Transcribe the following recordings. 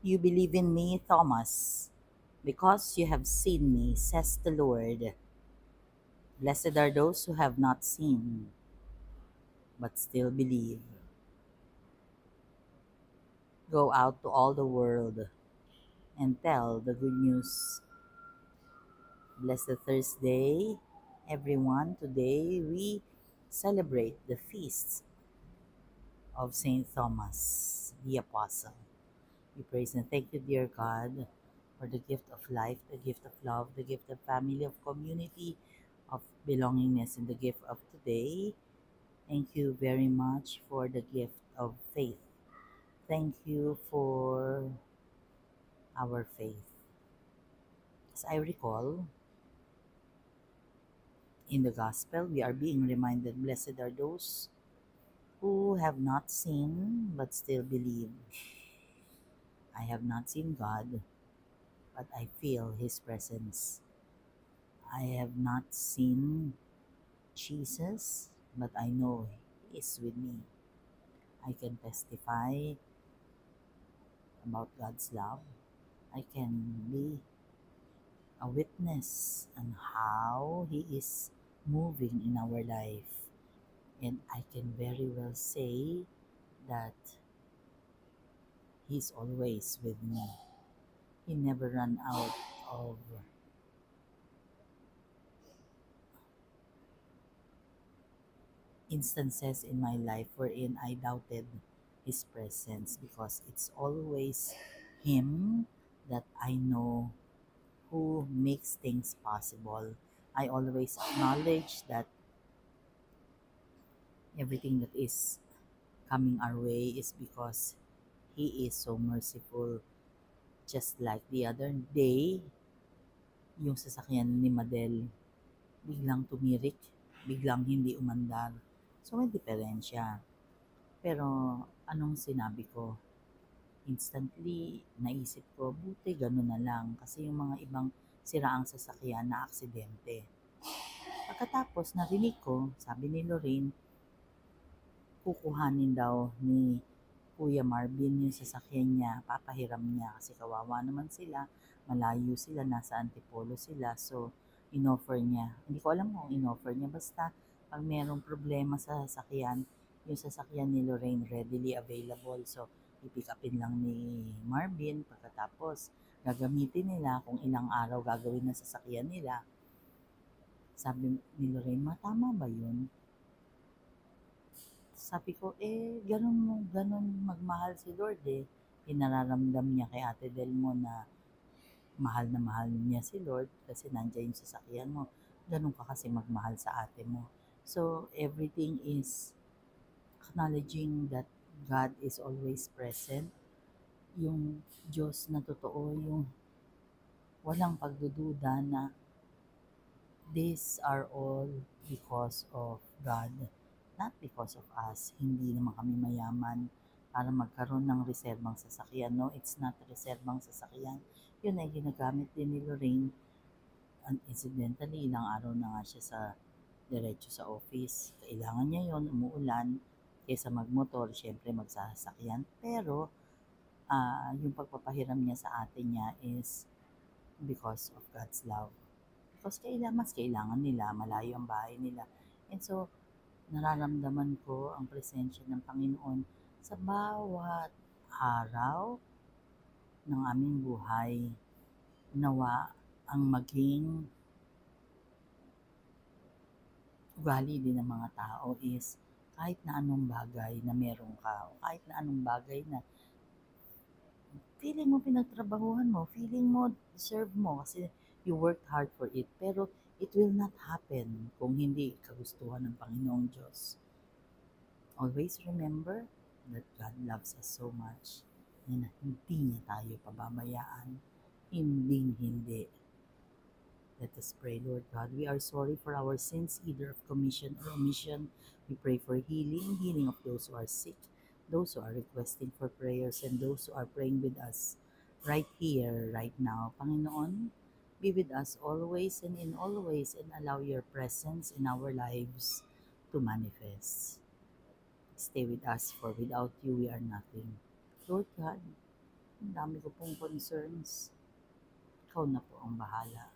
You believe in me, Thomas, because you have seen me, says the Lord. Blessed are those who have not seen, but still believe. Go out to all the world and tell the good news. Blessed Thursday, everyone. Today we celebrate the feast of Saint Thomas, the Apostle. We praise and thank you, dear God, for the gift of life, the gift of love, the gift of family, of community, of belongingness, and the gift of today. Thank you very much for the gift of faith. Thank you for our faith. As I recall, in the Gospel, we are being reminded, blessed are those who have not seen but still believe. I have not seen God, but I feel His presence. I have not seen Jesus, but I know He is with me. I can testify about God's love. I can be a witness on how He is moving in our life. And I can very well say that He's always with me. He never run out of instances in my life wherein I doubted His presence, because it's always Him that I know who makes things possible. I always acknowledge that everything that is coming our way is because He is so merciful. Just like the other day, yung sasakyan ni Madel, biglang tumirik, biglang hindi umandar. So may diferensya. Pero anong sinabi ko? Instantly, naisip ko, buti gano'n na lang. Kasi yung mga ibang siraang sasakyan na aksidente. Pagkatapos, narinig ko, sabi ni Lorraine, kukuhanin daw ni Kuya Marvin yung sasakyan niya, papahiram niya kasi kawawa naman sila, malayo sila, nasa Antipolo sila, so inoffer niya. Hindi ko alam kung inoffer niya, basta pag merong problema sa sasakyan, yung sasakyan ni Lorraine readily available, so i-pick upin lang ni Marvin, pagkatapos gagamitin nila kung ilang araw gagawin na sasakyan nila. Sabi ni Lorraine, tama ba yun? Sabi ko, ganun magmahal si Lord eh. Inararamdam niya kay Ate Delmo na mahal niya si Lord kasi nandiyan yung sasakyan mo. Ganun ka kasi magmahal sa ate mo. So, everything is acknowledging that God is always present. Yung Diyos na totoo, yung walang pagdududa na these are all because of God, not because of us. Hindi naman kami mayaman para magkaroon ng reserbang sasakyan. No, it's not reserbang sasakyan. Yun ay ginagamit din ni Lorraine. And incidentally, ilang araw na nga siya sa diretso sa office. Kailangan niya yon, umuulan, kaysa magmotor, syempre magsasakyan. Pero, yung pagpapahiram niya sa ate niya is because of God's love. Because mas kailangan nila, malayo ang bahay nila. And so, nararamdaman ko ang presensya ng Panginoon sa bawat araw ng aming buhay. Nawa ang maging ugali din ng mga tao is kahit na anong bagay na meron ka, o kahit na anong bagay na feeling mo pinagtrabahuhan mo, feeling mo deserve mo kasi you worked hard for it, pero it will not happen kung hindi kagustuhan ng Panginoong Diyos. Always remember that God loves us so much na hindi niya tayo pababayaan. Hindi. Let us pray. Lord God, we are sorry for our sins, either of commission or omission. We pray for healing of those who are sick, those who are requesting for prayers, and those who are praying with us right here, right now. Panginoon, be with us always and in all ways, and allow your presence in our lives to manifest. Stay with us, for without you we are nothing. Lord God, Ang dami ko pong concerns. Ikaw na po ang bahala.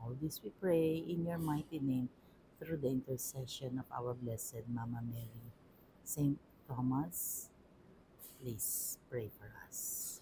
All this we pray in your mighty name through the intercession of our Blessed Mama Mary. Saint Thomas, please pray for us.